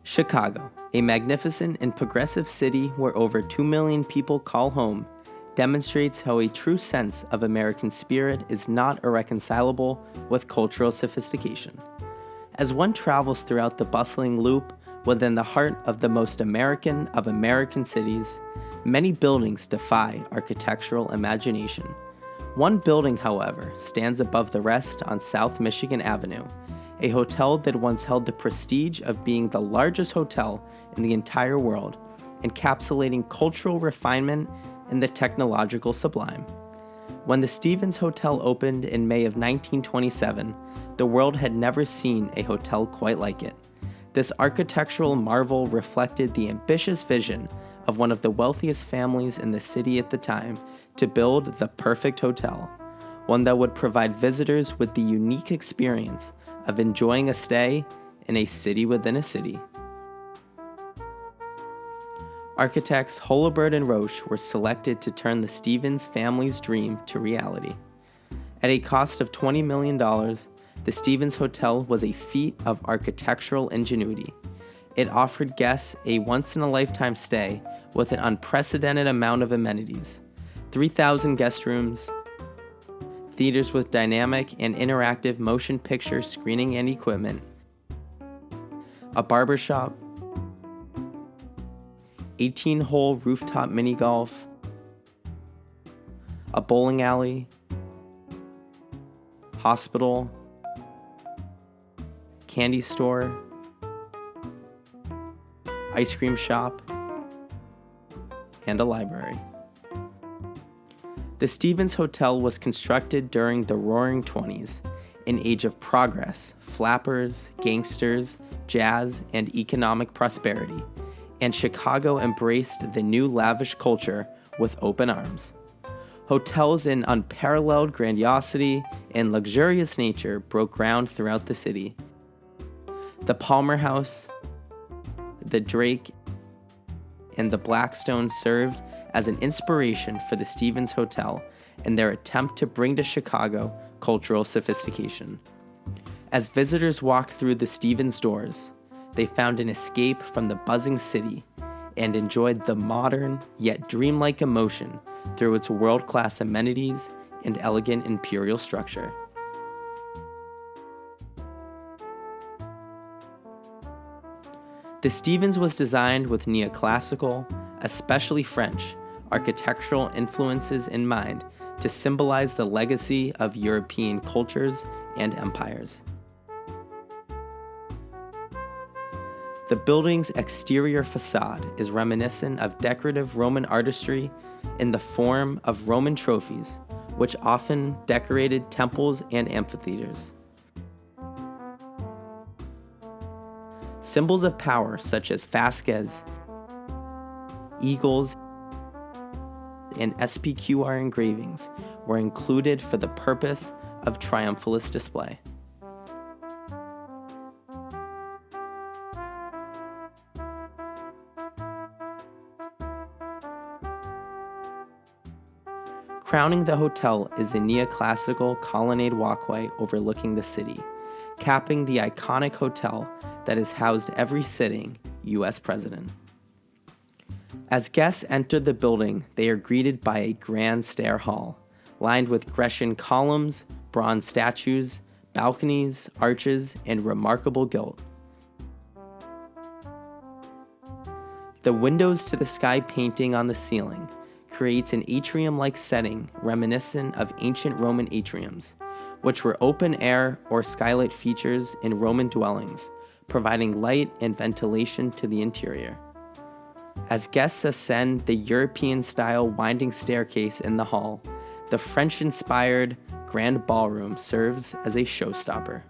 Chicago, a magnificent and progressive city where over 2 million people call home, demonstrates how a true sense of American spirit is not irreconcilable with cultural sophistication. As one travels throughout the bustling loop within the heart of the most American of American cities, many buildings defy architectural imagination. One building, however, stands above the rest on South Michigan Avenue, a hotel that once held the prestige of being the largest hotel in the entire world, encapsulating cultural refinement and the technological sublime. When the Stevens Hotel opened in May of 1927, the world had never seen a hotel quite like it. This architectural marvel reflected the ambitious vision of one of the wealthiest families in the city at the time to build the perfect hotel, one that would provide visitors with the unique experience of enjoying a stay in a city within a city. Architects Holabird and Roche were selected to turn the Stevens family's dream to reality. At a cost of $20 million, the Stevens Hotel was a feat of architectural ingenuity. It offered guests a once-in-a-lifetime stay with an unprecedented amount of amenities: 3,000 guest rooms, theaters with dynamic and interactive motion picture screening and equipment, a barbershop, 18-hole rooftop mini golf, a bowling alley, hospital, candy store, ice cream shop, and a library. The Stevens Hotel was constructed during the Roaring '20s, an age of progress, flappers, gangsters, jazz, and economic prosperity, and Chicago embraced the new lavish culture with open arms. Hotels in unparalleled grandiosity and luxurious nature broke ground throughout the city. The Palmer House, the Drake, and the Blackstone served as an inspiration for the Stevens Hotel in their attempt to bring to Chicago cultural sophistication. As visitors walked through the Stevens doors, they found an escape from the buzzing city and enjoyed the modern yet dreamlike emotion through its world-class amenities and elegant imperial structure. The Stevens was designed with Neoclassical, especially French, architectural influences in mind to symbolize the legacy of European cultures and empires. The building's exterior facade is reminiscent of decorative Roman artistry in the form of Roman trophies, which often decorated temples and amphitheaters. Symbols of power such as fasces, eagles, and SPQR engravings were included for the purpose of triumphalist display. Crowning the hotel is the Neoclassical colonnade walkway overlooking the city, capping the iconic hotel that has housed every sitting U.S. president. As guests enter the building, they are greeted by a grand stair hall, lined with Grecian columns, bronze statues, balconies, arches, and remarkable gilt. The windows to the sky painting on the ceiling creates an atrium-like setting reminiscent of ancient Roman atriums, which were open-air or skylight features in Roman dwellings, providing light and ventilation to the interior. As guests ascend the European-style winding staircase in the hall, the French-inspired grand ballroom serves as a showstopper.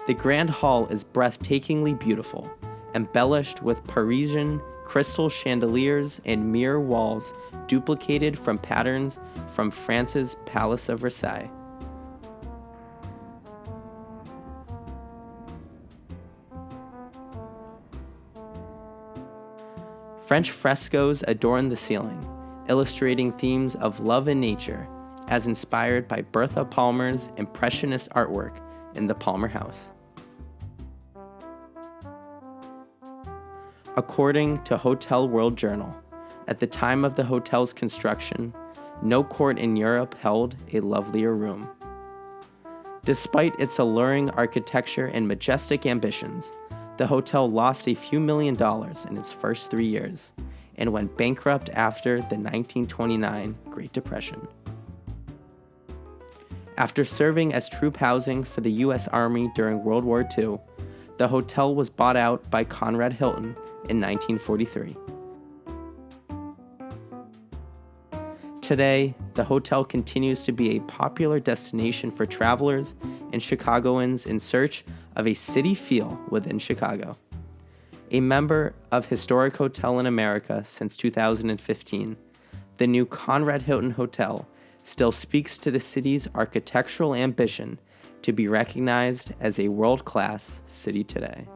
The grand hall is breathtakingly beautiful, embellished with Parisian crystal chandeliers and mirror walls duplicated from patterns from France's Palace of Versailles. French frescoes adorn the ceiling, illustrating themes of love and nature as inspired by Bertha Palmer's Impressionist artwork in the Palmer House. According to Hotel World Journal, at the time of the hotel's construction, no court in Europe held a lovelier room. Despite its alluring architecture and majestic ambitions, the hotel lost a few $1,000,000 in its first 3 years and went bankrupt after the 1929 Great Depression. After serving as troop housing for the U.S. Army during World War II, the hotel was bought out by Conrad Hilton in 1943. Today, the hotel continues to be a popular destination for travelers and Chicagoans in search of a city feel within Chicago. A member of Historic Hotel in America since 2015, the new Conrad Hilton Hotel still speaks to the city's architectural ambition to be recognized as a world-class city today.